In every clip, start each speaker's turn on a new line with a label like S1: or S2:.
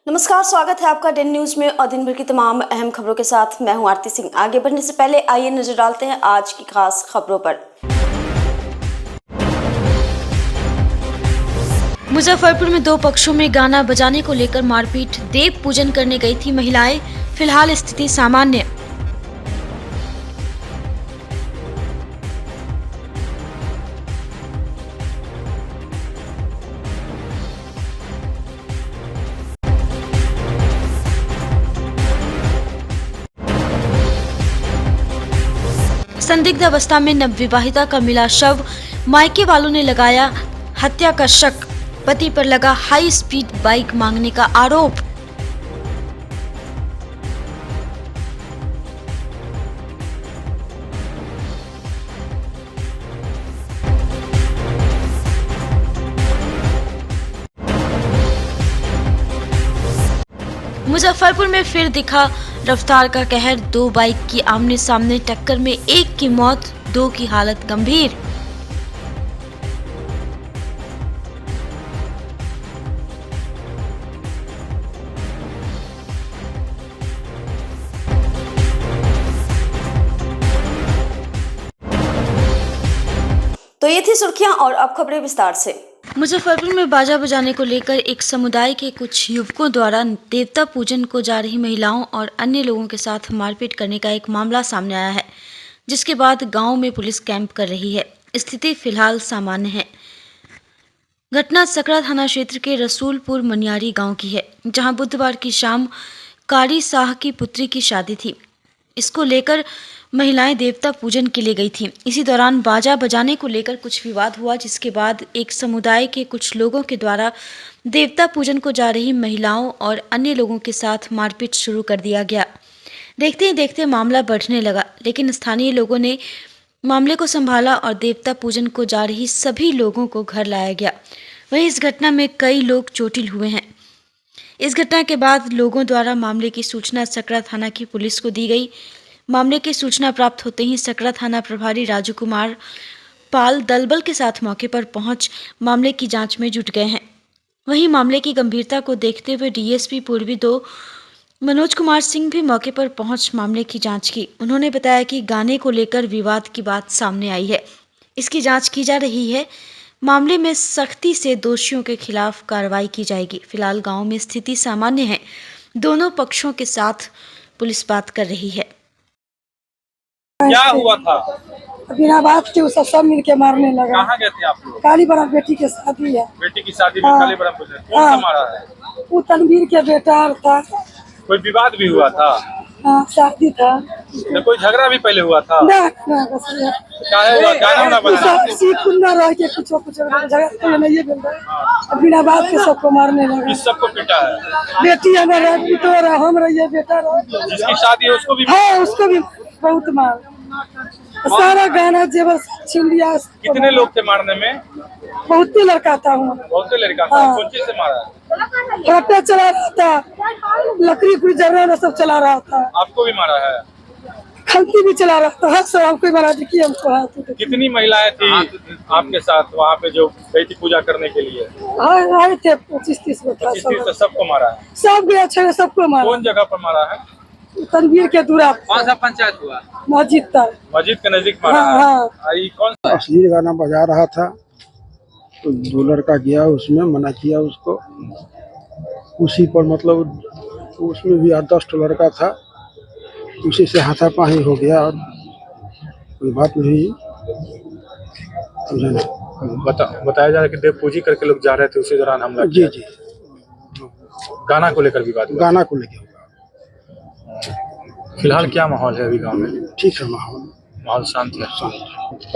S1: नमस्कार, स्वागत है आपका डेन न्यूज में और दिन भर की तमाम अहम खबरों के साथ मैं हूं आरती सिंह। आगे बढ़ने से पहले आइए नजर डालते हैं आज की खास खबरों पर। मुजफ्फरपुर में दो पक्षों में गाना बजाने को लेकर मारपीट, देव पूजन करने गई थी महिलाएं, फिलहाल स्थिति सामान्य। संदिग्ध अवस्था में नवविवाहिता का मिला शव, मायके वालों ने लगाया हत्या का शक, पति पर लगा हाई स्पीड बाइक मांगने का आरोप। मुजफ्फरपुर में फिर दिखा रफ्तार का कहर, दो बाइक की आमने सामने टक्कर में एक की मौत, दो की हालत गंभीर। तो ये थी सुर्खियां और अब खबरें विस्तार से। मुजफ्फरपुर में बाजा बजाने को लेकर एक समुदाय के कुछ युवकों द्वारा देवता पूजन को जा रही महिलाओं और अन्य लोगों के साथ मारपीट करने का एक मामला सामने आया है, जिसके बाद गांव में पुलिस कैंप कर रही है। स्थिति फिलहाल सामान्य है। घटना सकरा थाना क्षेत्र के रसूलपुर मनियारी गांव की है, जहां बुधवार की शाम कारी शाह की पुत्री की शादी थी। इसको लेकर महिलाएं देवता पूजन के लिए गई थीं। इसी दौरान बाजा बजाने को लेकर कुछ विवाद हुआ, जिसके बाद एक समुदाय के कुछ लोगों के द्वारा देवता पूजन को जा रही महिलाओं और अन्य लोगों के साथ मारपीट शुरू कर दिया गया। देखते ही देखते मामला बढ़ने लगा, लेकिन स्थानीय लोगों ने मामले को संभाला और देवता पूजन को जा रही सभी लोगों को घर लाया गया। वहीं इस घटना में कई लोग चोटिल हुए हैं। इस घटना के बाद लोगों द्वारा मामले की सूचना सकरा थाना की पुलिस को दी गई। मामले की सूचना प्राप्त होते ही सकरा थाना प्रभारी राजू कुमार पाल दलबल के साथ मौके पर पहुंच मामले की जांच में जुट गए हैं। वहीं मामले की गंभीरता को देखते हुए डीएसपी पूर्वी 2 मनोज कुमार सिंह भी मौके पर पहुंच मामले की जांच की। उन्होंने बताया कि गाने को लेकर विवाद की बात सामने आई है, इसकी जांच की जा रही है। मामले में सख्ती से दोषियों के खिलाफ कार्रवाई की जाएगी। फिलहाल गाँव में स्थिति सामान्य है। दोनों पक्षों के साथ पुलिस बात कर रही है।
S2: क्या हुआ था?
S3: बिना बात के सब मिल के मारने लगा।
S2: कहाँ गए थे आप लोग?
S3: काली बराम बेटी की शादी है।
S2: बेटी की शादी में काली बराम पूछे कौन सा मारा है?
S3: वो तनवीर के बेटा था।
S2: कोई विवाद भी हुआ था?
S3: हाँ, शादी था।
S2: तो कोई झगड़ा भी पहले हुआ था?
S3: ना बस
S2: काहे हुआ? गाना ना बजा
S3: कुंडा रह के कुछ झगड़ा तो नहीं बोल रहा। बिना बात के सबको मारने लगा।
S2: किस सबको पीटा है?
S3: बेटी हमारा पिटोरा, हम रहिए बेटा
S2: जिसकी शादी है उसको भी?
S3: हाँ, उसको भी बहुत मार। सारा गाना जेवर छीन लिया।
S2: कितने लोग थे मारने में?
S3: बहुत ही लड़का था।
S2: बहुत से लड़का था। कौन चीज से मारा?
S3: ट्रैक्टर चला रहा था, लकड़ी पूरी जर्रा सब चला रहा था।
S2: आपको भी मारा है?
S3: खलती भी चला रहा था। सब हमको मारा कि हमको हाथ।
S2: कितनी महिलाएं थी आपके साथ वहाँ पे जो गई थी पूजा करने के लिए?
S3: आए थे 25-30 लोग।
S2: 25-30 सबको मारा है?
S3: सब गया अच्छा सबको मारा।
S2: कौन जगह पर मारा है?
S3: तनवीर के दूरा।
S2: कौन सा पंचायत हुआ?
S3: मस्जिद तक।
S2: मस्जिद के नजदीक मारा है?
S3: हाँ।
S2: कौन सा?
S4: अश्लील गाना बजा रहा था तो दो लड़का गया, उसमें मना किया उसको। उसी पर मतलब उसमें भी 8-10 लड़का था, उसी से हाथापाई हो गया और कोई बात नहीं।
S2: बताया जा रहा है कि देव पूजी करके लोग जा रहे थे, उसी दौरान हमला किया।
S4: जी
S2: गाना को लेकर विवाद हुआ?
S4: गाना को लेकर।
S2: फिलहाल क्या माहौल है अभी गांव में?
S4: ठीक है, माहौल
S2: शांत है।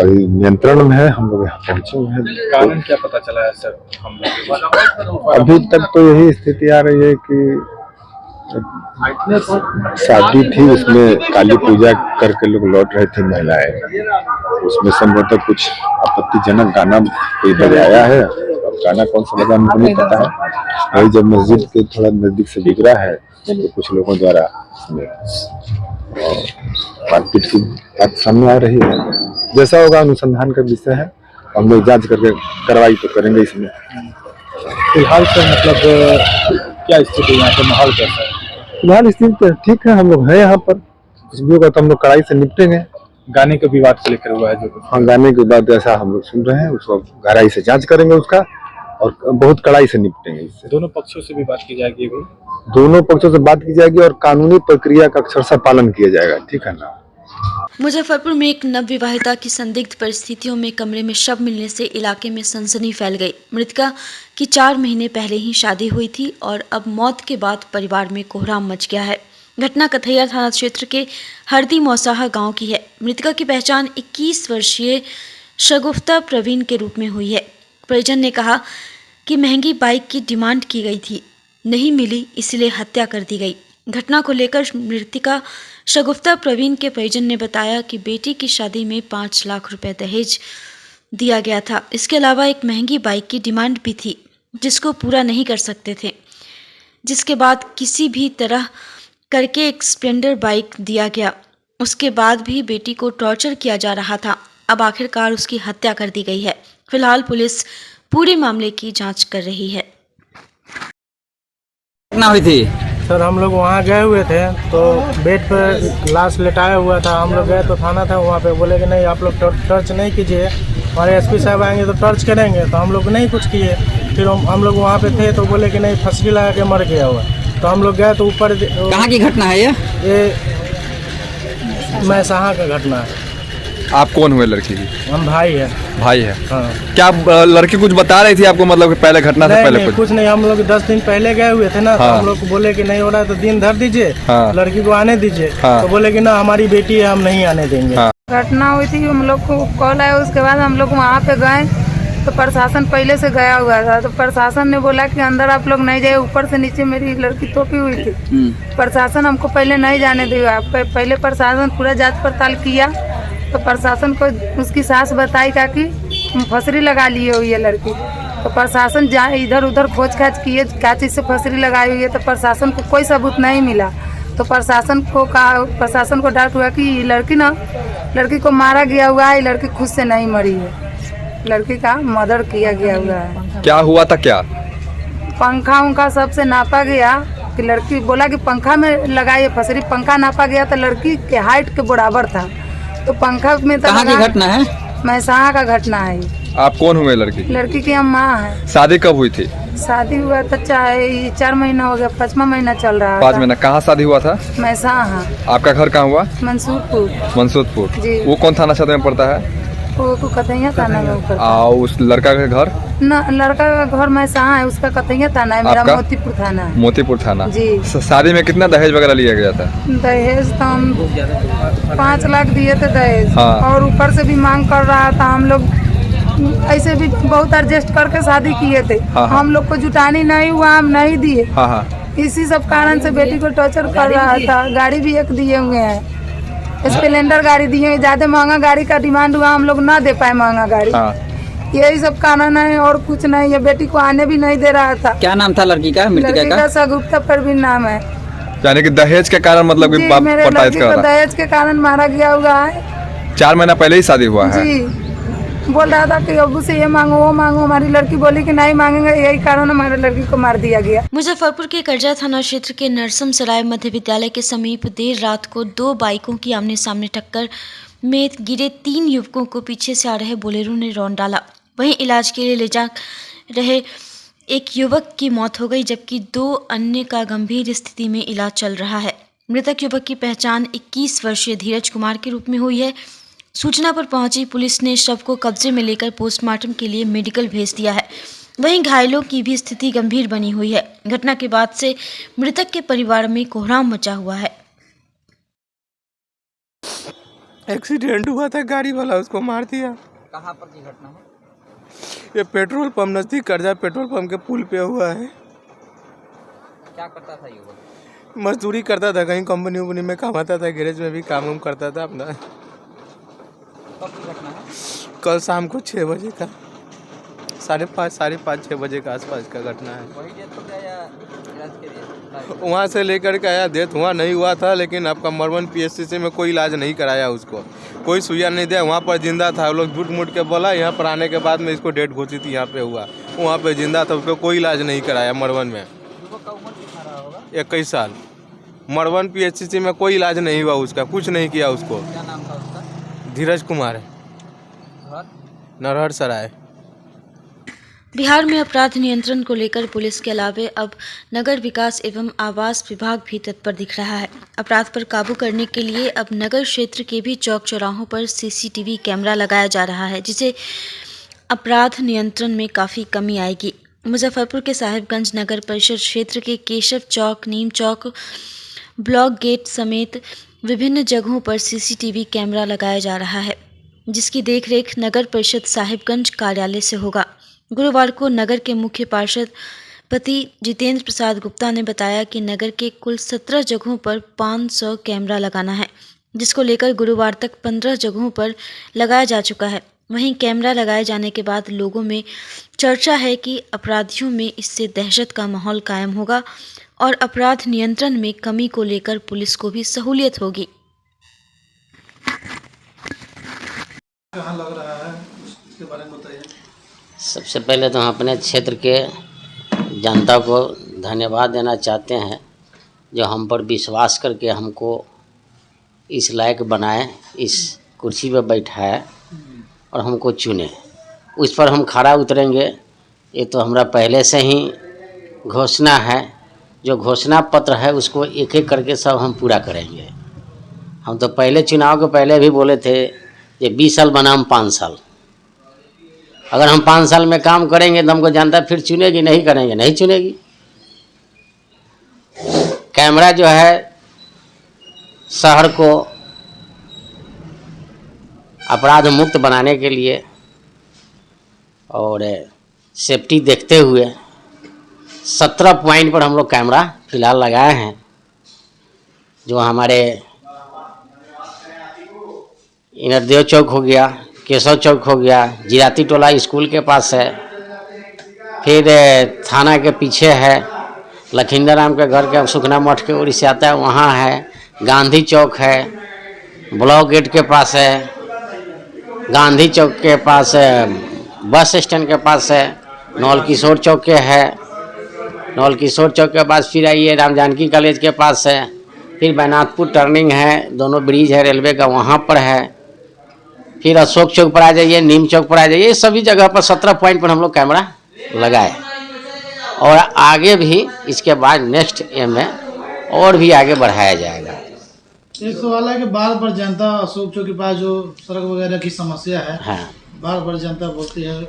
S5: अभी नियंत्रण में है, हम लोग यहाँ पहुँचे हैं।
S2: कारण क्या पता चला है सर?
S5: अभी तक तो यही स्थिति आ रही है कि शादी थी, उसमें काली पूजा करके लोग लौट रहे थे महिलाएं। उसमें संभवतः कुछ आपत्तिजनक गाना कोई बजाया है। अब गाना कौन सा बजा मुझे नहीं पता है। वही जब मस्जिद के थोड़ा नजदीक से गुजरा है तो कुछ लोगों द्वारा मारपीट की बात सामने आ रही है। जैसा होगा अनुसंधान का विषय है, हम लोग जांच करके कार्रवाई तो करेंगे इसमें।
S2: फिलहाल तो मतलब क्या स्थिति यहाँ पे, माहौल कैसा है?
S5: फिलहाल स्थिति तो ठीक है, हम लोग हैं यहाँ पर, कुछ भी होगा तो हम लोग कड़ाई से निपटेंगे।
S2: गाने के विवाद को लेकर हुआ है जो कुछ?
S5: हाँ, गाने के बाद ऐसा हम लोग सुन रहे हैं, उसको गहराई से जांच करेंगे उसका और बहुत कड़ाई से निपटेंगे इससे।
S2: दोनों पक्षों से भी बात की जाएगी अभी?
S5: दोनों पक्षों से बात की जाएगी और कानूनी प्रक्रिया का अक्षरशः पालन किया जाएगा, ठीक है ना।
S1: मुजफ्फरपुर में एक नवविवाहिता की संदिग्ध परिस्थितियों में कमरे में शव मिलने से इलाके में सनसनी फैल गई। मृतका की 4 महीने पहले ही शादी हुई थी और अब मौत के बाद परिवार में कोहराम मच गया है। घटना कथैया थाना क्षेत्र के हरदी मौसाहा गांव की है। मृतका की पहचान 21 वर्षीय शगुफ्ता प्रवीण के रूप में हुई है। परिजन ने कहा कि महंगी बाइक की डिमांड की गई थी, नहीं मिली, इसलिए हत्या कर दी गई। घटना को लेकर मृतका शगुफ्ता प्रवीण के परिजन ने बताया कि बेटी की शादी में 5 लाख रुपए दहेज दिया गया था। इसके अलावा एक महंगी बाइक की डिमांड भी थी जिसको पूरा नहीं कर सकते थे, जिसके बाद किसी भी तरह करके एक स्प्लेंडर बाइक दिया गया। उसके बाद भी बेटी को टॉर्चर किया जा रहा था। अब आखिरकार उसकी हत्या कर दी गई है। फिलहाल पुलिस पूरे मामले की जांच कर रही है।
S6: घटना हुई थी
S7: सर, हम लोग वहाँ गए हुए थे तो बेड पर लाश लेटाया हुआ था। हम लोग गए तो थाना था, वहाँ पे बोले कि नहीं आप लोग टर्च नहीं कीजिए, हमारे एसपी साहब आएंगे तो टर्च करेंगे। तो हम लोग नहीं कुछ किए। फिर हम लोग वहाँ पे थे तो बोले कि नहीं फंसरी लगा के मर गया हुआ। तो हम लोग गए तो ऊपर।
S6: कहाँ की घटना है
S7: ये मैसाहा का घटना है।
S8: आप कौन हुए लड़की की?
S7: हम भाई है।
S8: भाई है।
S7: हाँ।
S8: क्या लड़की कुछ बता रही थी आपको, मतलब कि पहले घटना से
S7: नहीं,
S8: पहले
S7: नहीं, कुछ नहीं। हम लोग 10 दिन पहले गए हुए थे ना।
S8: हाँ।
S7: तो हम लोग को बोले कि नहीं हो रहा है तो दिन धर दीजिए।
S8: हाँ।
S7: लड़की को आने दीजिए।
S8: हाँ।
S7: तो बोले कि ना हमारी बेटी है, हम नहीं आने देंगे।
S8: हाँ।
S9: घटना हुई थी, हम लोग को कॉल आया, उसके बाद हम लोग वहाँ पे गए तो प्रशासन पहले से गया हुआ था। तो प्रशासन ने बोला कि अंदर आप लोग नहीं जाए, ऊपर से नीचे मेरी लड़की तोपी हुई थी। प्रशासन हमको पहले नहीं जाने दिया। पहले प्रशासन पूरा जांच पड़ताल किया तो प्रशासन को उसकी सास बताई का कि फंसरी लगा लिए हुई है लड़की। तो प्रशासन इधर उधर खोज खाज किए क्या चीज़ से फंसरी लगाई हुई है, तो प्रशासन को कोई सबूत नहीं मिला। तो प्रशासन को डाउट हुआ कि लड़की को मारा गया हुआ है, लड़की खुद से नहीं मरी है, लड़की का मर्डर किया गया हुआ है।
S8: क्या हुआ था? क्या
S9: पंखा उनका सबसे नापा गया कि लड़की बोला कि पंखा में लगाई फंसरी। पंखा नापा गया तो लड़की के हाइट के बराबर था। तो पंखा में तो
S6: कहाँ की घटना है?
S9: मैसाहा का घटना है।
S8: आप कौन हुए लड़की?
S9: लड़की की हम माँ है।
S8: शादी कब हुई थी?
S9: शादी हुआ था 4 महीना हो गया, 5वां महीना चल रहा है।
S8: 5 महीना। कहाँ शादी हुआ था?
S9: मैसाहा।
S8: आपका घर कहाँ हुआ?
S9: मंसूरपुर
S8: जी। वो कौन थाना क्षेत्र में पड़ता है?
S9: वो कथैया थाना में ऊपर।
S8: उस लड़का का घर?
S9: ना, लड़का का घर मैसाहा है, उसका कथैया थाना है, मेरा
S8: आपका?
S9: मोतीपुर थाना है।
S8: मोतीपुर थाना
S9: जी।
S8: शादी में कितना दहेज वगैरह लिया गया था?
S9: दहेज तो हम 5 लाख दिए थे दहेज।
S8: हाँ।
S9: और ऊपर से भी मांग कर रहा था। हम लोग ऐसे भी बहुत एडजस्ट करके शादी किए थे।
S8: हाँ।
S9: हम लोग को जुटानी नहीं हुआ, हम नहीं दिए।
S8: हाँ हाँ।
S9: इसी सब कारण से बेटी को टॉर्चर कर रहा था। गाड़ी भी एक दिए हुए हैं, स्प्लेंडर गाड़ी दिए हुए। ज्यादा महंगा गाड़ी का डिमांड हुआ, हम लोग ना दे पाए महंगा गाड़ी।
S8: हाँ।
S9: यही सब कारण है और कुछ नहीं है। बेटी को आने भी नहीं दे रहा था।
S6: क्या नाम था लड़की का?
S9: लड़की का शगुफ्ता प्रवीण नाम है।
S8: यानी कि दहेज के कारण, मतलब कि बाप
S9: मेरे
S8: प्रताड़ित
S9: लड़की
S8: कर
S9: को
S8: रहा है।
S9: दहेज के कारण मारा गया हुआ है।
S8: 4 महीना पहले ही शादी हुआ है।
S9: जी। बोल रहा था कि अब्बू से ये मांगो वो मांगो। हमारी लड़की बोली कि नहीं मांगेंगे, यही कारण हमारे लड़की को मार दिया गया।
S1: मुजफ्फरपुर के करजा थाना क्षेत्र के नरसम सराय मध्य विद्यालय के समीप देर रात को 2 बाइकों की आमने सामने टक्कर में गिरे 3 युवकों को पीछे से आ रहे बोलेरो ने रौंद डाला। वहीं इलाज के लिए ले जा रहे एक युवक की मौत हो गई, जबकि 2 अन्य का गंभीर स्थिति में इलाज चल रहा है। मृतक युवक की पहचान 21 वर्षीय धीरज कुमार के रूप में हुई है। सूचना पर पहुंची पुलिस ने शव को कब्जे में लेकर पोस्टमार्टम के लिए मेडिकल भेज दिया है। वहीं घायलों की भी स्थिति गंभीर बनी हुई है। घटना के बाद से मृतक के परिवार में कोहराम मचा हुआ है।
S7: एक्सीडेंट हुआ था, गाड़ी वाला उसको मार दिया।
S6: कहाँ पर की घटना है?
S7: ये पेट्रोल पंप नजदीक करजा पेट्रोल पंप के पुल पे हुआ है।
S6: क्या करता था युवक?
S7: मजदूरी करता था, कहीं कंपनी वंपनी में काम आता था, गैरेज में भी काम करता था अपना।
S6: कब की घटना है?
S7: कल शाम को 6 बजे का, 5:30 6 बजे का आसपास का घटना है।
S6: वही डेथ हो गया या इलाज के लिए?
S7: वहाँ से लेकर के आया, डेथ हुआ नहीं हुआ था, लेकिन आपका मरवन PSCC में कोई इलाज नहीं कराया उसको, कोई सुइया नहीं दिया। वहाँ पर जिंदा था, वो लोग झूठ मूठ के बोला। यहाँ पर आने के बाद में इसको डेथ घोषित यहाँ पे हुआ। वहाँ पे जिंदा था, उसको कोई इलाज नहीं कराया मरवन में।
S6: युवक का उम्र
S10: 21 साल। मड़वन PHCC में कोई इलाज नहीं हुआ उसका, कुछ नहीं किया उसको।
S6: क्या नाम था उसका?
S10: धीरज कुमार है,
S6: घर?
S10: नरहर सराय।
S1: बिहार में अपराध नियंत्रण को लेकर पुलिस के अलावे अब नगर विकास एवं आवास विभाग भी तत्पर दिख रहा है। अपराध पर काबू करने के लिए अब नगर क्षेत्र के भी चौक चौराहों पर CCTV कैमरा लगाया जा रहा है, जिससे अपराध नियंत्रण में काफ़ी कमी आएगी। मुजफ्फरपुर के साहिबगंज नगर परिषद क्षेत्र के केशव चौक, नीम चौक, ब्लॉक गेट समेत विभिन्न जगहों पर CCTV कैमरा लगाया जा रहा है, जिसकी देखरेख नगर परिषद साहिबगंज कार्यालय से होगा। गुरुवार को नगर के मुख्य पार्षद पति जितेंद्र प्रसाद गुप्ता ने बताया कि नगर के कुल 17 जगहों पर 500 कैमरा लगाना है, जिसको लेकर गुरुवार तक 15 जगहों पर लगाया जा चुका है। वहीं कैमरा लगाए जाने के बाद लोगों में चर्चा है कि अपराधियों में इससे दहशत का माहौल कायम होगा और अपराध नियंत्रण में कमी को लेकर पुलिस को भी सहूलियत होगी।
S7: कहाँ लग रहा है उसके बारे में बताइए।
S11: सबसे पहले तो हम अपने क्षेत्र के जनता को धन्यवाद देना चाहते हैं जो हम पर विश्वास करके हमको इस लायक बनाए, इस कुर्सी पर बैठाए और हमको चुने। उस पर हम खरा उतरेंगे, ये तो हमारा पहले से ही घोषणा है। जो घोषणा पत्र है उसको एक एक करके सब हम पूरा करेंगे। हम तो पहले चुनाव के पहले भी बोले थे ये 20 साल बनाम 5 साल। अगर हम 5 साल में काम करेंगे तो हमको जनता फिर चुनेगी, नहीं करेंगे नहीं चुनेगी। कैमरा जो है शहर को अपराध मुक्त बनाने के लिए और सेफ्टी देखते हुए 17 पॉइंट पर हम लोग कैमरा फिलहाल लगाए हैं। जो हमारे इनरदेव चौक हो गया, केशव चौक हो गया, जिराती टोला स्कूल के पास है, फिर थाना के पीछे है, लखिंदर राम के घर के सुखना मठ के ओर से आता है वहाँ है, गांधी चौक है, ब्लॉक गेट के पास है, गांधी चौक के पास बस स्टैंड के पास है, नौल किशोर चौक के है, नौल किशोर चौक के पास फिर आइए राम जानकी कॉलेज के पास है, फिर बैनाथपुर टर्निंग है, दोनों ब्रिज है रेलवे का वहाँ पर है, फिर अशोक चौक पर आ जाइए, नीम चौक पर आ जाइए। सभी जगह पर 17 पॉइंट पर हम लोग कैमरा लगाए और आगे भी इसके बाद नेक्स्ट एम में और भी आगे बढ़ाया जाएगा।
S7: एक सवाल है कि बार बार जनता अशोक चौक के पास जो सड़क वगैरह की समस्या है,
S11: हाँ,
S7: बार बार जनता बोलती है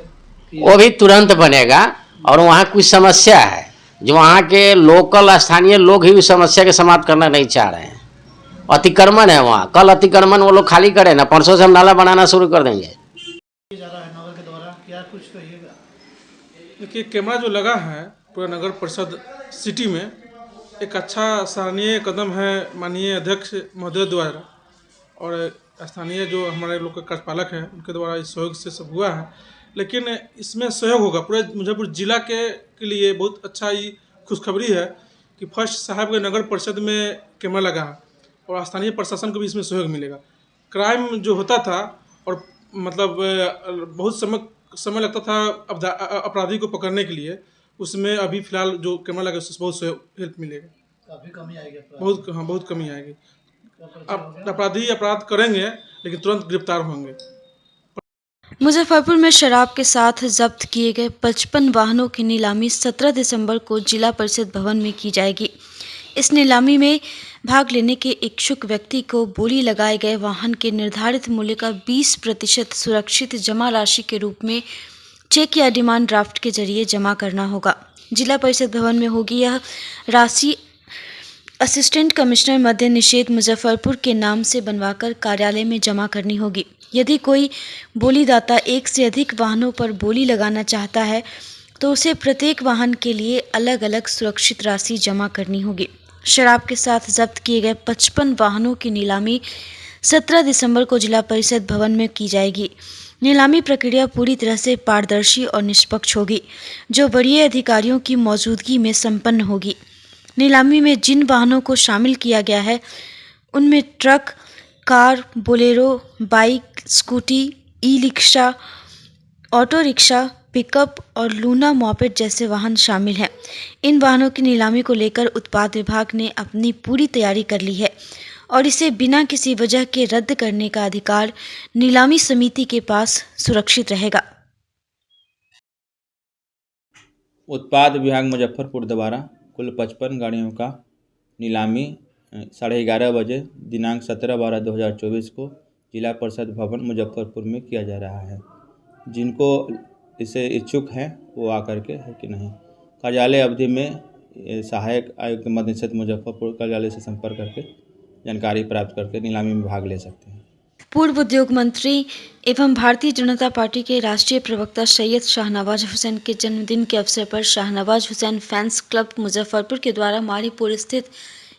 S7: कि
S11: वो भी तुरंत बनेगा। और वहाँ कुछ समस्या है जो वहाँ के लोकल स्थानीय लोग ही उस समस्या के समाप्त करना नहीं चाह रहे हैं। अतिक्रमण है वहाँ, कल अतिक्रमण वो लोग खाली करें ना, परसों से हम नाला बनाना शुरू कर देंगे।
S7: जा रहा है नगर के द्वारा, क्या कुछ कहिएगा।
S2: देखिए, कैमरा जो लगा है पूरा नगर परिषद सिटी में एक अच्छा सराहनीय कदम है माननीय अध्यक्ष महोदय द्वारा, और स्थानीय जो हमारे लोग के कार्यपालक हैं उनके द्वारा इस सहयोग से सब हुआ है। लेकिन इसमें सहयोग होगा पूरे मुजफ्फरपुर जिला के लिए बहुत अच्छा ही खुशखबरी है कि फर्स्ट साहबगंज नगर परिषद में कैमरा लगा है और स्थानीय प्रशासन को भी इसमें सहयोग मिलेगा। क्राइम जो होता था और मतलब बहुत समय लगता था अपराधी को पकड़ने के लिए, उसमें अभी फिलहाल जो कैमरा लगा उससे बहुत हेल्प मिलेगा।
S7: काफी कमी आएगी,
S2: बहुत कमी आएगी। अपराधी अपराध करेंगे लेकिन तुरंत गिरफ्तार होंगे।
S1: मुजफ्फरपुर में शराब के साथ जब्त किए गए 55 वाहनों की नीलामी 17 दिसंबर को जिला परिषद भवन में की जाएगी। इस नीलामी में भाग लेने के इच्छुक व्यक्ति को बोली लगाए गए वाहन के निर्धारित मूल्य का 20% सुरक्षित जमा राशि के रूप में चेक या डिमांड ड्राफ्ट के जरिए जमा करना होगा। जिला परिषद भवन में होगी यह राशि असिस्टेंट कमिश्नर मद्य निषेध मुजफ्फरपुर के नाम से बनवाकर कार्यालय में जमा करनी होगी। यदि कोई बोलीदाता एक से अधिक वाहनों पर बोली लगाना चाहता है तो उसे प्रत्येक वाहन के लिए अलग अलग सुरक्षित राशि जमा करनी होगी। शराब के साथ जब्त किए गए 55 वाहनों की नीलामी 17 दिसंबर को जिला परिषद भवन में की जाएगी। नीलामी प्रक्रिया पूरी तरह से पारदर्शी और निष्पक्ष होगी, जो वरीय अधिकारियों की मौजूदगी में संपन्न होगी। नीलामी में जिन वाहनों को शामिल किया गया है उनमें truck, car, Bolero, bike, Scooty, e-rickshaw, auto rickshaw, pickup और लूना मॉपेड जैसे वाहन शामिल हैं। इन वाहनों की नीलामी को लेकर उत्पाद विभाग ने अपनी पूरी तैयारी कर ली है और इसे बिना किसी वजह के रद्द करने का अधिकार नीलामी समिति के पास सुरक्षित रहेगा।
S12: उत्पाद विभाग मुजफ्फरपुर द्वारा कुल 55 गाड़ियों का नीलामी 11:30 बजे दिनांक 17/12/2024 को जिला परिषद भवन मुजफ्फरपुर में किया जा रहा है। जिनको इसे इच्छुक हैं वो आकर के है कि नहीं, कार्यालय अवधि में सहायक आयुक्त मद्यनिषेध मुजफ्फरपुर कार्यालय से संपर्क करके जानकारी प्राप्त करके नीलामी में भाग ले सकते हैं।
S1: पूर्व उद्योग मंत्री एवं भारतीय जनता पार्टी के राष्ट्रीय प्रवक्ता सैयद शाहनवाज हुसैन के जन्मदिन के अवसर पर शाहनवाज हुसैन फैंस क्लब मुजफ्फरपुर के द्वारा मारीपुर स्थित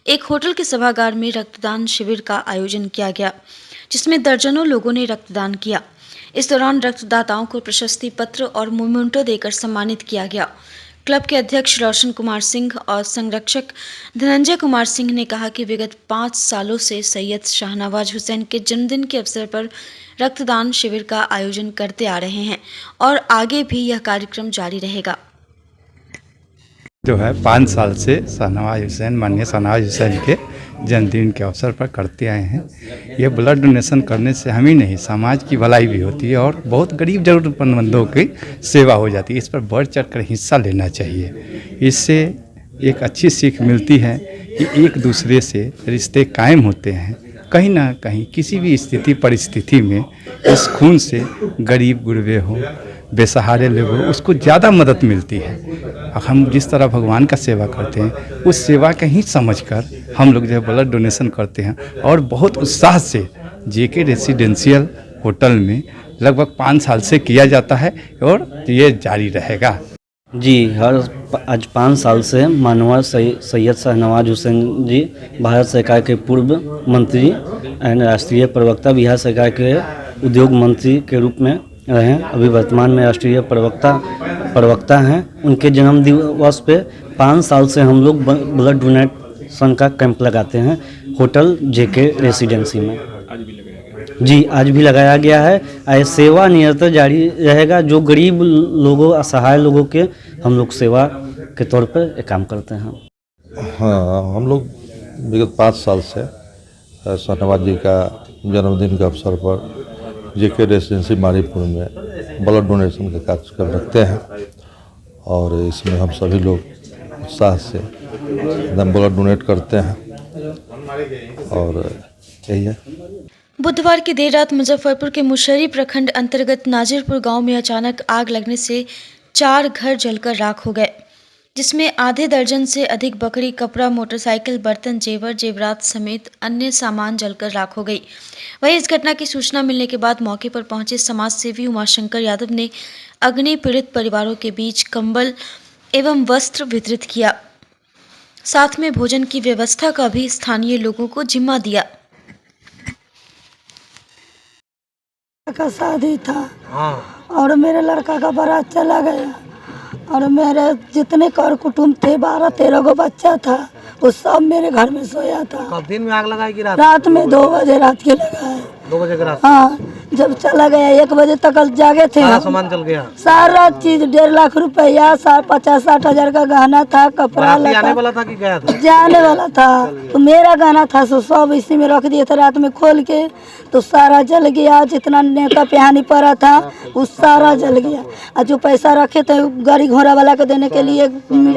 S1: एक होटल के सभागार में रक्तदान शिविर का आयोजन किया गया, जिसमें दर्जनों लोगों ने रक्तदान किया। इस दौरान रक्तदाताओं को प्रशस्ति पत्र और मोमेंटो देकर सम्मानित किया गया। क्लब के अध्यक्ष रोशन कुमार सिंह और संरक्षक धनंजय कुमार सिंह ने कहा कि विगत 5 सालों से सैयद शाहनवाज हुसैन के जन्मदिन के अवसर पर रक्तदान शिविर का आयोजन करते आ रहे हैं और आगे भी यह कार्यक्रम जारी रहेगा।
S13: जो है 5 साल से शाहनवाज हुसैन, माननीय शाहनवाज हुसैन के जन्मदिन के अवसर पर करते आए हैं। ये ब्लड डोनेशन करने से हम ही नहीं, समाज की भलाई भी होती है और बहुत गरीब ज़रूरतमंदों की सेवा हो जाती है। इस पर बढ़ चढ़ कर हिस्सा लेना चाहिए। इससे एक अच्छी सीख मिलती है कि एक दूसरे से रिश्ते कायम होते हैं। कहीं ना कहीं किसी भी स्थिति परिस्थिति में इस खून से गरीब गुरबे हो, बेसहारे लोग हो, उसको ज़्यादा मदद मिलती है। हम जिस तरह भगवान का सेवा करते हैं उस सेवा का ही समझकर हम लोग जो है ब्लड डोनेशन करते हैं और बहुत उत्साह से जेके रेसिडेंशियल होटल में लगभग 5 साल से किया जाता है और ये जारी रहेगा।
S14: जी, आज 5 साल से माननीय सैयद शाहनवाज हुसैन जी भारत सरकार के पूर्व मंत्री एंड राष्ट्रीय प्रवक्ता, बिहार सरकार के उद्योग मंत्री के रूप में रहे हैं। अभी वर्तमान में राष्ट्रीय प्रवक्ता हैं। उनके जन्म दिवस पे 5 साल से हम लोग ब्लड डोनेशन का कैंप लगाते हैं होटल जेके रेसिडेंसी में। जी, आज भी लगाया गया है। सेवा निरंतर जारी रहेगा। जो गरीब लोगों, असहाय लोगों के हम लोग सेवा के तौर पर काम करते हैं।
S15: हाँ, हम लोग विगत 5 साल से शाहनवाज जी का जन्मदिन के अवसर पर जेके रेसिडेंसी मारीपुर में ब्लड डोनेशन का कार्यक्रम रखते हैं और इसमें हम सभी लोग उत्साह से एकदम ब्लड डोनेट करते हैं और यही है।
S1: बुधवार की देर रात मुजफ्फरपुर के मुशर्री प्रखंड अंतर्गत नाजिरपुर गांव में अचानक आग लगने से 4 घर जलकर राख हो गए, जिसमें आधे दर्जन से अधिक बकरी, कपड़ा, मोटरसाइकिल, बर्तन, जेवर जेवरात समेत अन्य सामान जलकर राख हो गई। वहीं इस घटना की सूचना मिलने के बाद मौके पर पहुंचे समाज सेवी उमाशंकर यादव ने अग्नि पीड़ित परिवारों के बीच कंबल एवं वस्त्र वितरित किया। साथ में भोजन की व्यवस्था का भी स्थानीय लोगों को जिम्मा दिया।
S3: का शादी था और मेरे लड़का का बारात चला गया और मेरे जितने कर कुटुंब थे 12-13 गो बच्चा था, वो सब मेरे घर में सोया था।
S7: कब दिन में आग लगाई कि
S3: रात में 2 बजे रात के लगा है।
S7: 2 बजे के रात?
S3: हाँ, जब चला गया 1 बजे तक जागे थे।
S7: सारा सामान जल गया?
S3: सारा चीज 1.5 लाख रुपया, 50-60 हजार का गहना था, कपड़ा
S7: आने वाला था कि गया था?
S3: जाने वाला था। तो मेरा गहना था सो सब इसी में रख दिए थे। रात में खोल के तो सारा जल गया। जितना नेता पेहानी पड़ा था वो सारा जल गया। और जो पैसा रखे थे गाड़ी घोड़ा वाला को देने के लिए,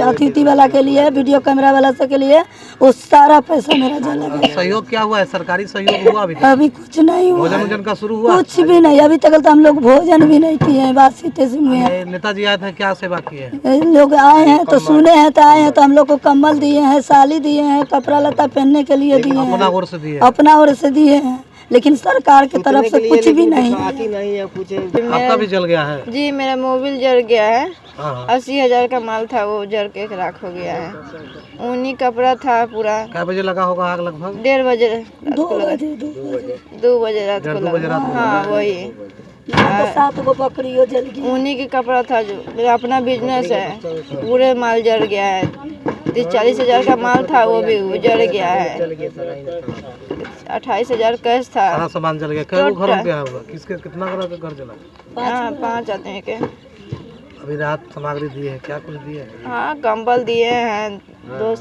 S3: अतिथि वाला के लिए, वीडियो कैमरा वाला से के लिए, वो सारा पैसा मेरा जला गया।
S7: सहयोग क्या हुआ है? सरकारी सहयोग हुआ?
S3: अभी कुछ नहीं हुआ।
S7: भोजन का शुरू हुआ?
S3: कुछ भी नहीं, अभी तक तो हम लोग भोजन भी नहीं किए हैं। बात सीते से
S7: नेताजी आए थे, क्या सेवा की है?
S3: लोग आए हैं तो सुने हैं तो आए हैं तो हम लोग को कम्बल दिए हैं, साड़ी दिए हैं, कपड़ा लता पहनने के लिए दिए हैं,
S7: अपना ओर से दिए,
S3: अपना ओर से दिए हैं। लेकिन सरकार की तरफ से कुछ भी नहीं है।
S7: आपका भी जल गया है?
S9: जी, मेरा मोबाइल जल गया है। 80,000 का माल था, वो जल के राख हो गया है। ऊनी कपड़ा था पूरा।
S7: क्या बजे लगा होगा आग? लगभग
S9: 1:30 बजे, 2 बजे रात को लगा। हाँ, वही
S3: 7 गो बकरियों जल गई।
S9: ऊनी के कपड़ा था, जो मेरा अपना बिजनेस है, पूरे माल जल गया है। 30-40 हजार का माल था, वो भी जल गया है। 28,000 कैश था।
S7: सारा सामान जल गया। कई घरों पे हुआ? किसके कितना घर जला?
S9: 5 आदमी के।
S7: अभी राहत सामग्री दी है, क्या कुछ दिए है?
S9: हाँ, कंबल दिए हैं, 2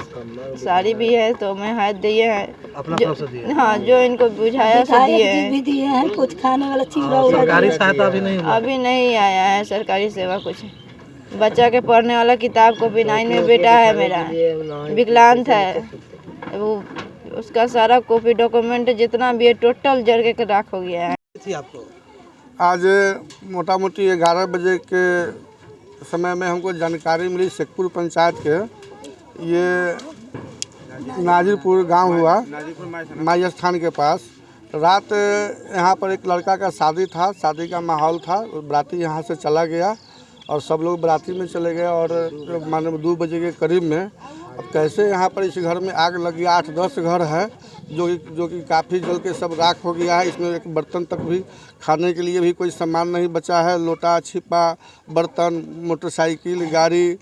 S9: साड़ी भी है, तो मैं हाथ दिए हैं
S7: अपना तरफ से दिए?
S9: हाँ, जो इनको बुझाया से दिए हैं।
S3: भी दिए हैं, कुछ खाने वाला चिवड़ा उड़ा
S7: सरकारी सहायता अभी नहीं हुआ?
S9: अभी नहीं आया है सरकारी सेवा कुछ। बच्चा के पढ़ने वाला किताब कॉपी 9 में बेटा है मेरा, विकलांग है, वो उसका सारा कॉपी डॉक्यूमेंट जितना भी है टोटल जड़ के राख हो गया है।
S7: थी आपको
S4: आज मोटा मोटी 11 बजे के समय में हमको जानकारी मिली शेखपुर पंचायत के ये नाजिरपुर गांव हुआ माई स्थान के पास। रात यहाँ पर एक लड़का का शादी था, शादी का माहौल था, बराती यहाँ से चला गया और सब लोग बराती में चले गए और मानो 2 बजे के करीब में अब कैसे यहाँ पर इस घर में आग लगी। 8-10 घर है जो कि काफ़ी जल के सब राख हो गया है। इसमें एक बर्तन तक भी खाने के लिए भी कोई सामान नहीं बचा है। लोटा छिपा बर्तन, मोटरसाइकिल, गाड़ी,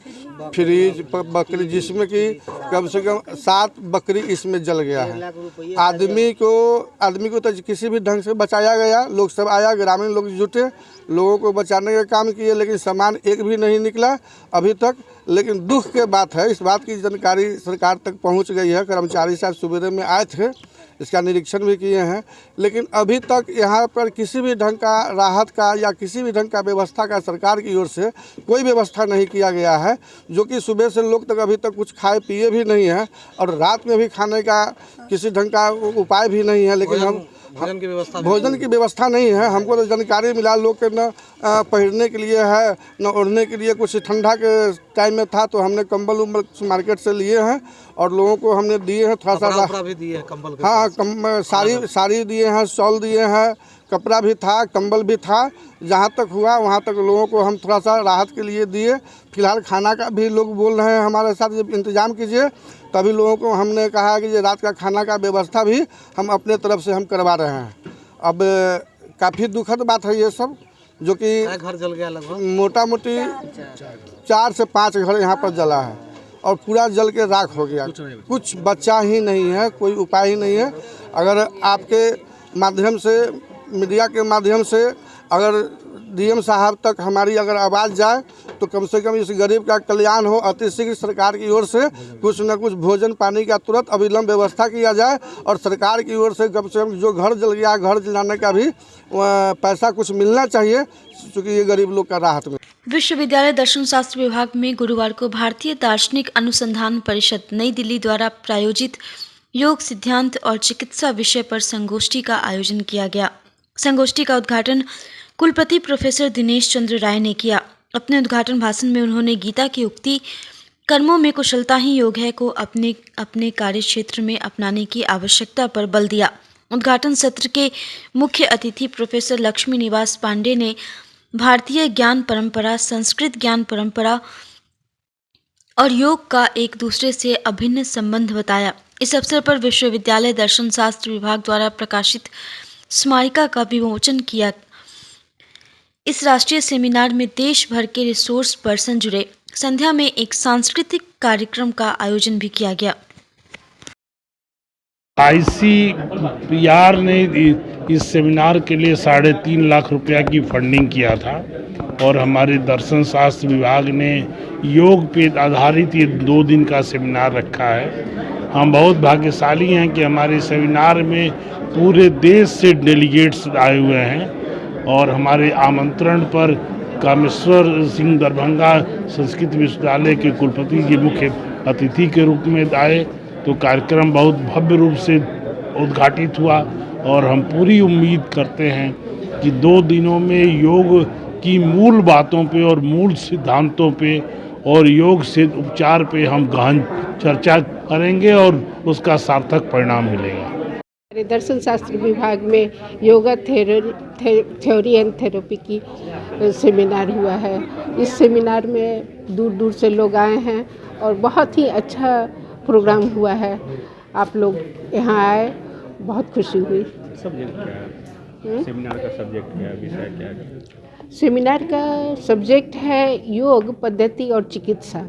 S4: फ्रिज, बकरी, जिसमें कि कम से कम 7 बकरी इसमें जल गया है। आदमी को तो किसी भी ढंग से बचाया गया, लोग सब आया, ग्रामीण लोग जुटे, लोगों को बचाने का काम किए, लेकिन सामान एक भी नहीं निकला अभी तक। लेकिन दुख के बात है, इस बात की जानकारी सरकार तक पहुंच गई है। कर्मचारी साहब सुबह में आए थे, इसका निरीक्षण भी किए हैं, लेकिन अभी तक यहाँ पर किसी भी ढंग का राहत का या किसी भी ढंग का व्यवस्था का सरकार की ओर से कोई व्यवस्था नहीं किया गया है। जो कि सुबह से लोग तक अभी तक कुछ खाए पिए भी नहीं है और रात में भी खाने का किसी ढंग का उपाय भी नहीं है। लेकिन हम भोजन की व्यवस्था नहीं है। हमको तो जानकारी मिला लोग के न पहनने के लिए है न ओढ़ने के लिए। कुछ ठंडा के टाइम में था तो हमने कंबल उम्बल मार्केट से लिए हैं और लोगों को हमने दिए हैं थोड़ा सा
S7: भी दिए हैं कंबल?
S4: हाँ, साड़ी दिए हैं, शॉल दिए हैं, कपड़ा भी था, कंबल भी था। जहाँ तक हुआ वहाँ तक लोगों को हम थोड़ा सा राहत के लिए दिए। फिलहाल खाना का भी लोग बोल रहे हैं हमारे साथ इंतजाम कीजिए, तभी लोगों को हमने कहा कि ये रात का खाना का व्यवस्था भी हम अपने तरफ से हम करवा रहे हैं। अब काफ़ी दुखद बात है ये सब, जो कि
S7: घर जल गया लगभग
S4: मोटा मोटी 4 से 5 घर यहाँ पर जला है और पूरा जल के राख हो गया। कुछ बचा ही नहीं है, कोई उपाय ही नहीं है। अगर आपके माध्यम से, मीडिया के माध्यम से अगर डीएम साहब तक हमारी अगर आवाज़ जाए तो कम से कम इस गरीब का कल्याण हो। अतिशीघ्र सरकार की ओर से कुछ न कुछ भोजन पानी का तुरंत अविलंब व्यवस्था किया जाए और सरकार की ओर से कम जो घर जल गया, घर जलाने का भी पैसा कुछ मिलना चाहिए, क्योंकि ये गरीब लोग का राहत में।
S1: विश्वविद्यालय दर्शन शास्त्र विभाग में गुरुवार को भारतीय दार्शनिक अनुसंधान परिषद नई दिल्ली द्वारा प्रायोजित योग सिद्धांत और चिकित्सा विषय पर संगोष्ठी का आयोजन किया गया। संगोष्ठी का उद्घाटन कुलपति प्रोफेसर दिनेश चंद्र राय ने किया। अपने उद्घाटन भाषण में उन्होंने गीता की उक्ति कर्मों में कुशलता ही योग है को अपने कार्य क्षेत्र में अपनाने की आवश्यकता पर बल दिया। उद्घाटन सत्र के मुख्य अतिथि प्रोफेसर लक्ष्मी निवास पांडे ने भारतीय ज्ञान परंपरा, संस्कृत ज्ञान परंपरा और योग का एक दूसरे से अभिन्न संबंध बताया। इस अवसर पर विश्वविद्यालय दर्शन शास्त्र विभाग द्वारा प्रकाशित स्मारिका का विमोचन किया। इस राष्ट्रीय सेमिनार में देश भर के रिसोर्स पर्सन जुड़े। संध्या में एक सांस्कृतिक कार्यक्रम का आयोजन भी किया गया।
S16: ICPR ने इस सेमिनार के लिए 3.5 लाख रुपया की फंडिंग किया था और हमारे दर्शन शास्त्र विभाग ने योग पे आधारित ये 2 दिन का सेमिनार रखा है। हम बहुत भाग्यशाली हैं कि हमारे सेमिनार में पूरे देश से डेलीगेट्स आए हुए हैं और हमारे आमंत्रण पर कामेश्वर सिंह दरभंगा संस्कृत विश्वविद्यालय के कुलपति जी मुख्य अतिथि के रूप में आए, तो कार्यक्रम बहुत भव्य रूप से उद्घाटित हुआ और हम पूरी उम्मीद करते हैं कि 2 दिनों में योग की मूल बातों पे और मूल सिद्धांतों पे और योग से उपचार पे हम गहन चर्चा करेंगे और उसका सार्थक परिणाम मिलेगा।
S17: दर्शन शास्त्र विभाग में योगा थ्योरी एंड थेरेपी की सेमिनार हुआ है। इस सेमिनार में दूर दूर से लोग आए हैं और बहुत ही अच्छा प्रोग्राम हुआ है। आप लोग यहाँ आए, बहुत खुशी हुई।
S12: सब्जेक्ट क्या है? सेमिनार का सब्जेक्ट क्या है, विषय क्या है?
S17: सेमिनार का सब्जेक्ट है योग पद्धति और चिकित्सा,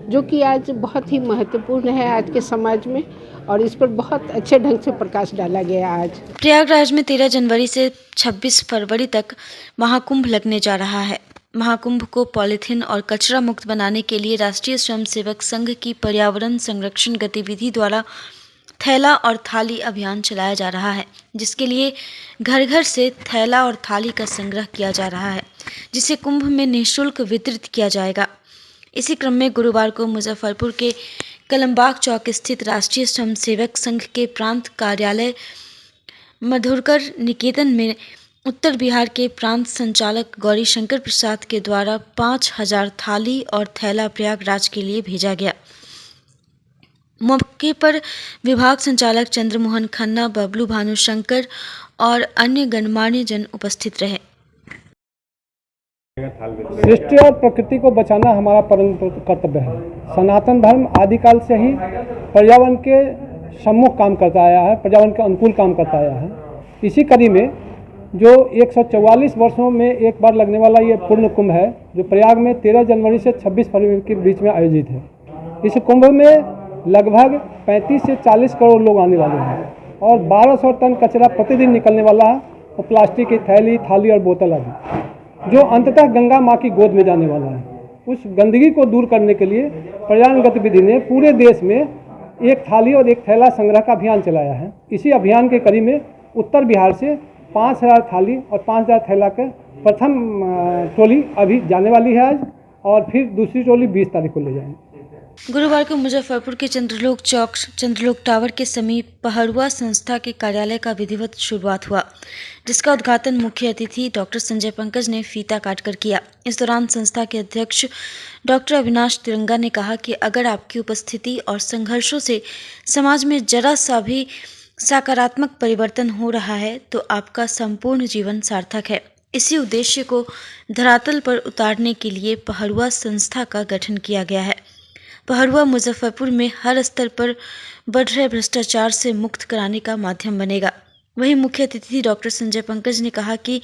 S17: जो कि आज बहुत ही महत्वपूर्ण है आज के समाज में और इस पर बहुत अच्छे ढंग से प्रकाश डाला गया। आज
S1: प्रयागराज में 13 जनवरी से 26 फरवरी तक महाकुंभ लगने जा रहा है। महाकुंभ को पॉलीथीन और कचरा मुक्त बनाने के लिए राष्ट्रीय स्वयंसेवक संघ की पर्यावरण संरक्षण गतिविधि द्वारा थैला और थाली अभियान चलाया जा रहा है, जिसके लिए घर घर से थैला और थाली का संग्रह किया जा रहा है, जिसे कुंभ में निःशुल्क वितरित किया जाएगा। इसी क्रम में गुरुवार को मुजफ्फरपुर के कलमबाग चौक स्थित राष्ट्रीय स्वयंसेवक संघ के प्रांत कार्यालय मधुरकर निकेतन में उत्तर बिहार के प्रांत संचालक गौरी शंकर प्रसाद के द्वारा 5000 थाली और थैला प्रयागराज के लिए भेजा गया। मौके पर विभाग संचालक चंद्रमोहन खन्ना, बबलू भानुशंकर और अन्य गणमान्य जन उपस्थित रहे।
S18: सृष्टि और प्रकृति को बचाना हमारा परम कर्तव्य है। सनातन धर्म आदिकाल से ही पर्यावरण के सम्मुख काम करता आया है, पर्यावरण के अनुकूल काम करता आया है। इसी कड़ी में जो 144 वर्षों में एक बार लगने वाला ये पूर्ण कुंभ है, जो प्रयाग में 13 जनवरी से 26 फरवरी के बीच में आयोजित है। इस कुंभ में लगभग 35 से 40 करोड़ लोग आने वाले हैं और 1200 टन कचरा प्रतिदिन निकलने वाला है, और प्लास्टिक की थैली, थाली और बोतल आदि, जो अंततः गंगा माँ की गोद में जाने वाला है। उस गंदगी को दूर करने के लिए पर्यावरण गतिविधि ने पूरे देश में एक थाली और एक थैला संग्रह का अभियान चलाया है। इसी अभियान के कड़ी में उत्तर बिहार से 5000 थाली और 5000 थैला के प्रथम टोली अभी जाने वाली है आज, और फिर दूसरी टोली 20 तारीख को ले जाएंगे।
S1: गुरुवार को मुजफ्फरपुर के चंद्रलोक चौक चंद्रलोक टावर के समीप पहरुआ संस्था के कार्यालय का विधिवत शुरुआत हुआ, जिसका उद्घाटन मुख्य अतिथि डॉक्टर संजय पंकज ने फीता काटकर किया। इस दौरान संस्था के अध्यक्ष डॉक्टर अविनाश तिरंगा ने कहा कि अगर आपकी उपस्थिति और संघर्षों से समाज में जरा सा भी सकारात्मक परिवर्तन हो रहा है तो आपका संपूर्ण जीवन सार्थक है। इसी उद्देश्य को धरातल पर उतारने के लिए पहरुआ संस्था का गठन किया गया है। पहरुआ मुजफ्फरपुर में हर स्तर पर बढ़ रहे भ्रष्टाचार से मुक्त कराने का माध्यम बनेगा। वहीं मुख्य अतिथि डॉक्टर संजय पंकज ने कहा कि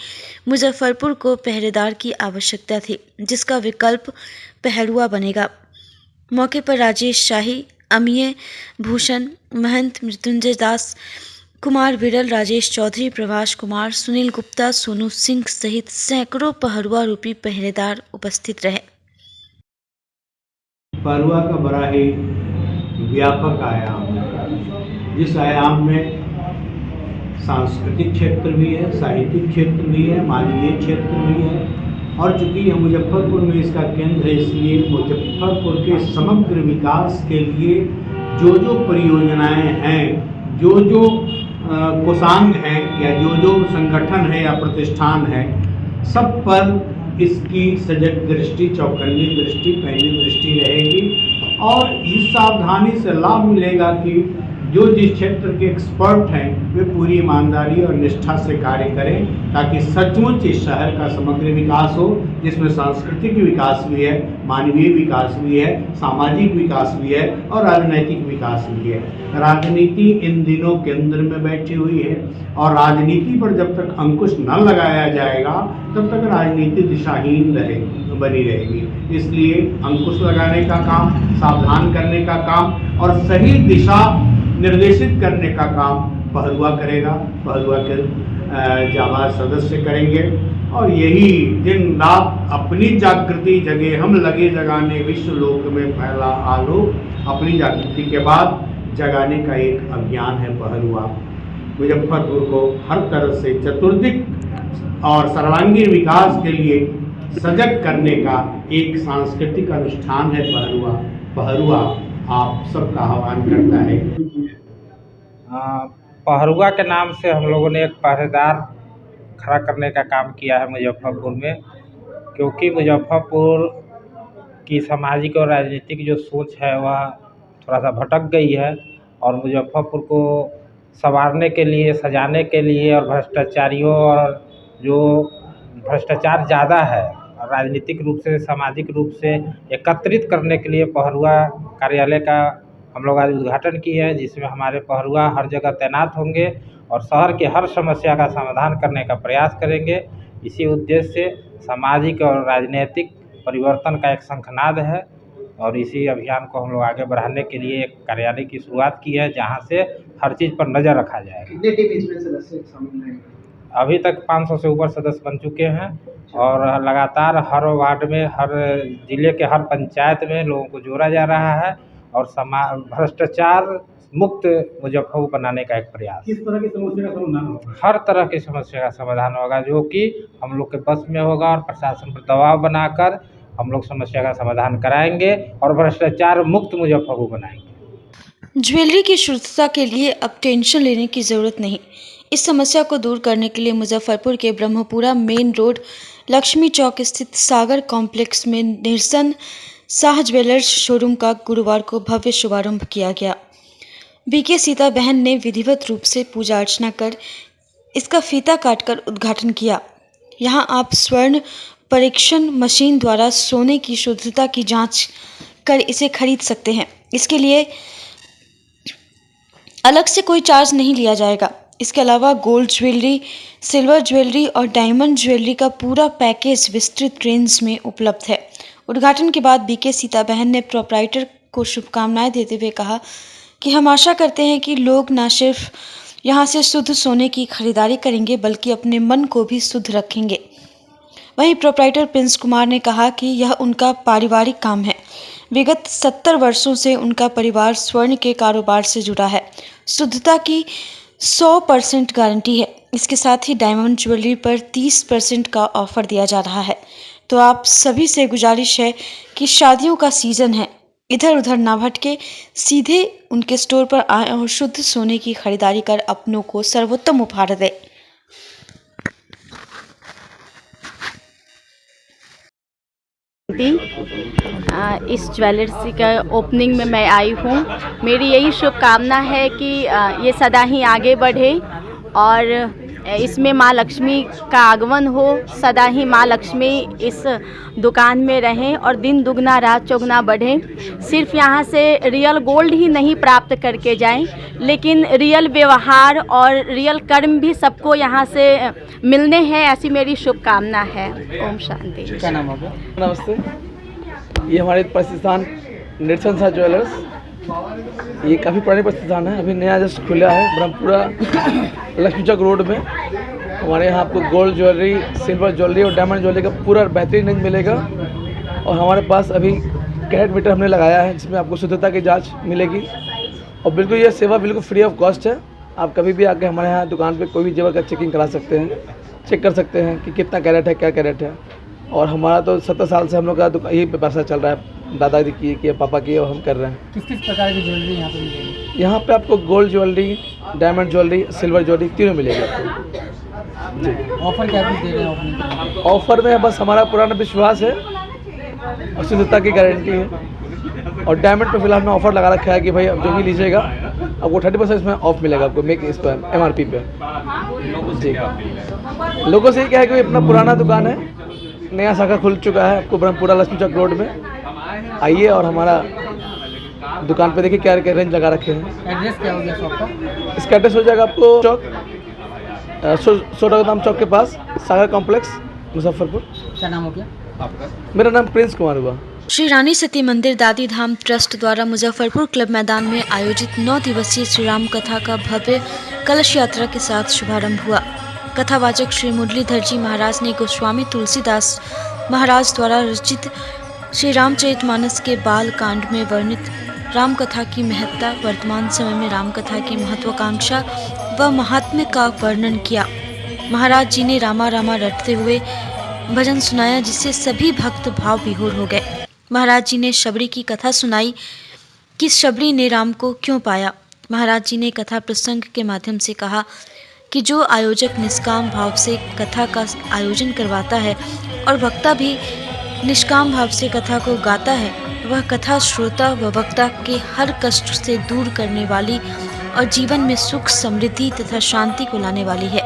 S1: मुजफ्फरपुर को पहरेदार की आवश्यकता थी, जिसका विकल्प पहरुआ बनेगा। मौके पर राजेश शाही, अमीय भूषण, महंत मृत्युंजय दास, कुमार विरल, राजेश चौधरी, प्रभाष कुमार, सुनील गुप्ता, सोनू सिंह सहित सैकड़ों पहरुआ रूपी पहरेदार उपस्थित रहे।
S19: पहरुआ का बड़ा ही व्यापक आयाम है, जिस आयाम में सांस्कृतिक क्षेत्र भी है, साहित्यिक क्षेत्र भी है, मानवीय क्षेत्र भी है, और चूँकि यह मुजफ्फरपुर में इसका केंद्र है, इसलिए मुजफ्फरपुर के समग्र विकास के लिए जो जो परियोजनाएं हैं, जो जो कोषांग हैं या जो जो संगठन है या प्रतिष्ठान है, सब पर इसकी सजग दृष्टि, चौकन्नी दृष्टि, पहली दृष्टि रहेगी, और इस सावधानी से लाभ मिलेगा कि जो जिस क्षेत्र के एक्सपर्ट हैं वे पूरी ईमानदारी और निष्ठा से कार्य करें, ताकि सचमुच इस शहर का समग्र विकास हो, जिसमें सांस्कृतिक विकास भी है, मानवीय विकास भी है, सामाजिक विकास भी है और राजनैतिक विकास भी है। राजनीति इन दिनों केंद्र में बैठी हुई है, और राजनीति पर जब तक अंकुश न लगाया जाएगा तब तक राजनीति दिशाहीन बनी रहेगी। इसलिए अंकुश लगाने का काम, सावधान करने का काम और सही दिशा निर्देशित करने का काम पहरुआ करेगा, पहरुआ के जाबाज सदस्य करेंगे, और यही दिन रात अपनी जागृति जगे हम लगे जगाने, विश्व लोक में फैला आलोक। अपनी जागृति के बाद जगाने का एक अभियान है पहरुआ। मुजफ्फरपुर को हर तरह से चतुर्दिक और सर्वांगीण विकास के लिए सजग करने का एक सांस्कृतिक अनुष्ठान है पहरुआ। पहरुआ आप सबका आह्वान करता है।
S6: पहरुआ के नाम से हम लोगों ने एक पहरेदार खड़ा करने का काम किया है मुजफ्फरपुर में, क्योंकि मुजफ्फरपुर की सामाजिक और राजनीतिक जो सोच है वह थोड़ा सा भटक गई है, और मुजफ्फरपुर को संवारने के लिए, सजाने के लिए, और भ्रष्टाचारियों और जो भ्रष्टाचार ज़्यादा है और राजनीतिक रूप से, सामाजिक रूप से एकत्रित करने के लिए पहरुआ कार्यालय का हम लोग आज उद्घाटन किए हैं, जिसमें हमारे पहरुआ हर जगह तैनात होंगे और शहर की हर समस्या का समाधान करने का प्रयास करेंगे। इसी उद्देश्य से सामाजिक और राजनीतिक परिवर्तन का एक शंखनाद है, और इसी अभियान को हम लोग आगे बढ़ाने के लिए एक कार्यालय की शुरुआत की है, जहां से हर चीज़ पर नज़र रखा जाएगा। अभी तक 500 से ऊपर सदस्य बन चुके हैं और लगातार हर वार्ड में, हर जिले के हर पंचायत में लोगों को जोड़ा जा रहा है और भ्रष्टाचार मुक्त मुजफ्फरपुर बनाने का एक प्रयास।
S18: किस तरह की समस्या का समाधान होगा?
S6: हर तरह की समस्या का समाधान होगा जो कि हम लोग के बस में होगा और प्रशासन पर दबाव बनाकर हम लोग समस्या का समाधान कराएंगे और भ्रष्टाचार मुक्त मुजफ्फरपुर बनाएंगे।
S1: ज्वेलरी की शुद्धता के लिए अब टेंशन लेने की ज़रूरत नहीं। इस समस्या को दूर करने के लिए मुजफ्फरपुर के ब्रह्मपुरा मेन रोड लक्ष्मी चौक स्थित सागर कॉम्प्लेक्स में निरसन शाह ज्वेलर्स शोरूम का गुरुवार को भव्य शुभारंभ किया गया। बीके सीता बहन ने विधिवत रूप से पूजा अर्चना कर इसका फीता काटकर उद्घाटन किया। यहाँ आप स्वर्ण परीक्षण मशीन द्वारा सोने की शुद्धता की जांच कर इसे खरीद सकते हैं। इसके लिए अलग से कोई चार्ज नहीं लिया जाएगा। इसके अलावा गोल्ड ज्वेलरी, सिल्वर ज्वेलरी और डायमंड ज्वेलरी का पूरा पैकेज विस्तृत रेंज में उपलब्ध है। उद्घाटन के बाद बीके सीता बहन ने प्रोप्राइटर को शुभकामनाएं देते हुए कहा कि हम आशा करते हैं कि लोग न सिर्फ यहाँ से शुद्ध सोने की खरीदारी करेंगे बल्कि अपने मन को भी शुद्ध रखेंगे। वहीं प्रोप्राइटर प्रिंस कुमार ने कहा कि यह उनका पारिवारिक काम है। विगत 70 वर्षों से उनका परिवार स्वर्ण के कारोबार से जुड़ा है। शुद्धता की 100% गारंटी है। इसके साथ ही डायमंड ज्वेलरी पर 30% का ऑफर दिया जा रहा है। तो आप सभी से गुजारिश है कि शादियों का सीजन है, इधर उधर ना भटके, सीधे उनके स्टोर पर आए और शुद्ध सोने की खरीदारी कर अपनों को सर्वोत्तम उपहार दें।
S20: इस ज्वेलर्स का ओपनिंग में मैं आई हूँ। मेरी यही शुभकामना है कि ये सदा ही आगे बढ़े और इसमें माँ लक्ष्मी का आगमन हो। सदा ही माँ लक्ष्मी इस दुकान में रहें और दिन दुगना रात चौगुना बढ़े। सिर्फ यहाँ से रियल गोल्ड ही नहीं प्राप्त करके जाएं, लेकिन रियल व्यवहार और रियल कर्म भी सबको यहाँ से मिलने हैं, ऐसी मेरी शुभकामना है। ओम शांति।
S21: क्या नाम होगा? नमस्ते, ये हमारे प्रतिष्ठान निरसन शाह ज्वेलर्स, ये काफ़ी पुरानी प्रतिष्ठान है, अभी नया जस्ट खुला है ब्रह्मपुरा लक्ष्मी चौक रोड में। हमारे यहाँ आपको गोल्ड ज्वेलरी, सिल्वर ज्वेलरी और डायमंड ज्वेलरी का पूरा बेहतरीन रेंज मिलेगा। और हमारे पास अभी कैरेट मीटर हमने लगाया है जिसमें आपको शुद्धता की जांच मिलेगी और बिल्कुल ये सेवा बिल्कुल फ्री ऑफ कॉस्ट है। आप कभी भी आके हमारे यहाँ दुकान पे कोई भी जेवर का चेकिंग करा सकते हैं, चेक कर सकते हैं कि कितना कैरेट है, क्या कैरेट है। और हमारा तो 70 साल से हम लोग का यही व्यवसाय चल रहा है, दादाजी की पापा की, और हम कर रहे हैं।
S18: किस किस प्रकार की ज्वेलरी यहाँ पे मिलेगी?
S21: यहाँ पे आपको gold jewellery, diamond jewellery, silver jewellery तीनों मिलेगी आपको। जी,
S18: ऑफर क्या कुछ दे रहे हैं?
S21: ऑफर में बस हमारा पुराना विश्वास है और शुद्धता की गारंटी है। और डायमंड पे फिलहाल हमने ऑफर लगा रखा है कि भाई अब जो भी लीजिएगा आपको 30% इसमें ऑफ मिलेगा आपको, मेक इस पर MRP पे। जी, लोगों से ये क्या है कि अपना पुराना दुकान है, नया शाखा खुल चुका है आपको ब्रह्मपुरा लक्ष्मी चौक रोड में। आइए और हमारा दुकान पे देखिए क्या क्या रेंज लगा रखे हैं।
S18: एड्रेस क्या हो गया शॉप का?
S21: इसका एड्रेस हो जाएगा आपको चौक सोडागोदाम चौक के पास, सागर कॉम्प्लेक्स, मुजफ्फरपुर।
S18: क्या नाम हो गया
S21: आपका? मेरा नाम प्रिंस कुमार हुआ।
S1: श्री रानी सती मंदिर दादी धाम ट्रस्ट द्वारा मुजफ्फरपुर क्लब मैदान में आयोजित 9 दिवसीय श्री राम कथा का भव्य कलश यात्रा के साथ शुभारंभ हुआ। कथावाचक श्री मुरलीधर जी महाराज ने गोस्वामी तुलसीदास महाराज द्वारा रचित श्री रामचरितमानस के बाल कांड में वर्णित राम कथा की महत्ता, वर्तमान समय में राम कथा की महत्वाकांक्षा व महात्म्य का वर्णन किया। महाराज जी ने रामा रामा रटते हुए भजन सुनाया, जिससे सभी भक्त भाव विभोर हो गए। महाराज जी ने शबरी की कथा सुनाई कि शबरी ने राम को क्यों पाया। महाराज जी ने कथा प्रसंग के माध्यम से कहा कि जो आयोजक निष्काम भाव से कथा का आयोजन करवाता है और वक्ता भी निष्काम भाव से कथा को गाता है, वह कथा श्रोता व वक्ता के हर कष्ट से दूर करने वाली और जीवन में सुख, समृद्धि तथा शांति को लाने वाली है।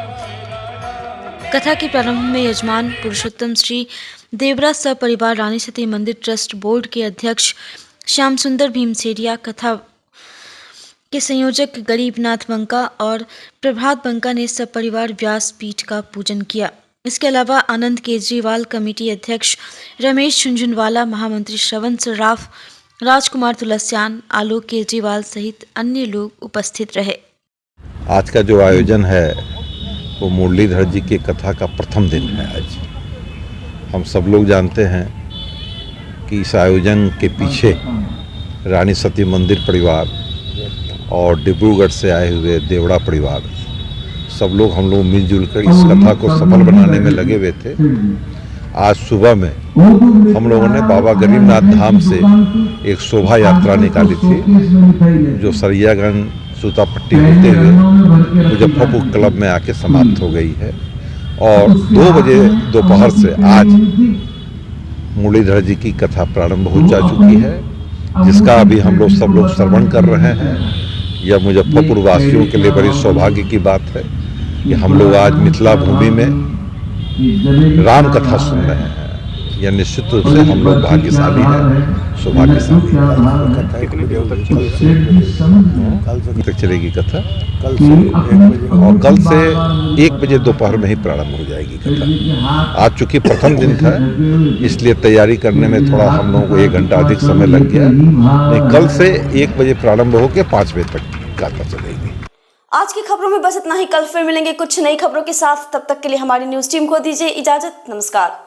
S1: कथा के प्रारंभ में यजमान पुरुषोत्तम श्री देवरा सपरिवार रानी सती मंदिर ट्रस्ट बोर्ड के अध्यक्ष श्याम सुंदर भीमसेरिया, कथा के संयोजक गरीबनाथ बंका और प्रभात बंका ने सपरिवार व्यास पीठ का पूजन किया। इसके अलावा आनंद केजरीवाल कमेटी अध्यक्ष रमेश झुंझुनवाला, महामंत्री श्रवण सर्राफ, राजकुमार तुलसियान, आलोक केजरीवाल सहित अन्य लोग उपस्थित रहे।
S15: आज का जो आयोजन है वो मुरलीधर जी की कथा का प्रथम दिन है आज। हम सब लोग जानते हैं कि इस आयोजन के पीछे रानी सती मंदिर परिवार और डिब्रूगढ़ से आए हुए देवड़ा परिवार, सब लोग हम लोग मिलजुल कर इस कथा को सफल बनाने में लगे हुए थे। आज सुबह में हम लोगों ने बाबा गरीबनाथ धाम से एक शोभा यात्रा निकाली थी, जो सरियागंज सूतापट्टी होते हुए मुजफ्फरपुर क्लब में आके समाप्त हो गई है। और 2 बजे दोपहर से आज मुरलीधर जी की कथा प्रारंभ हो जा चुकी है, जिसका अभी हम लोग सब लोग श्रवण कर रहे हैं। यह मुजफ्फरपुर वासियों के लिए बड़ी सौभाग्य की बात है कि हम लोग आज मिथिला भूमि में राम कथा सुन रहे हैं। यह निश्चित रूप से हम लोग भाग्यशाली हैं, सौभाग्यशाली तक चलेगी कथा और कल से 1 बजे दोपहर में ही प्रारंभ हो जाएगी कथा। आज चूंकि प्रथम दिन था, इसलिए तैयारी करने में थोड़ा हम लोगों को 1 घंटा अधिक समय लग गया। नहीं, कल से 1 बजे प्रारंभ होकर 5 बजे तक कथा चलेगी।
S1: आज की खबरों में बस इतना ही। कल फिर मिलेंगे कुछ नई खबरों के साथ। तब तक के लिए हमारी न्यूज टीम को दीजिए इजाजत। नमस्कार।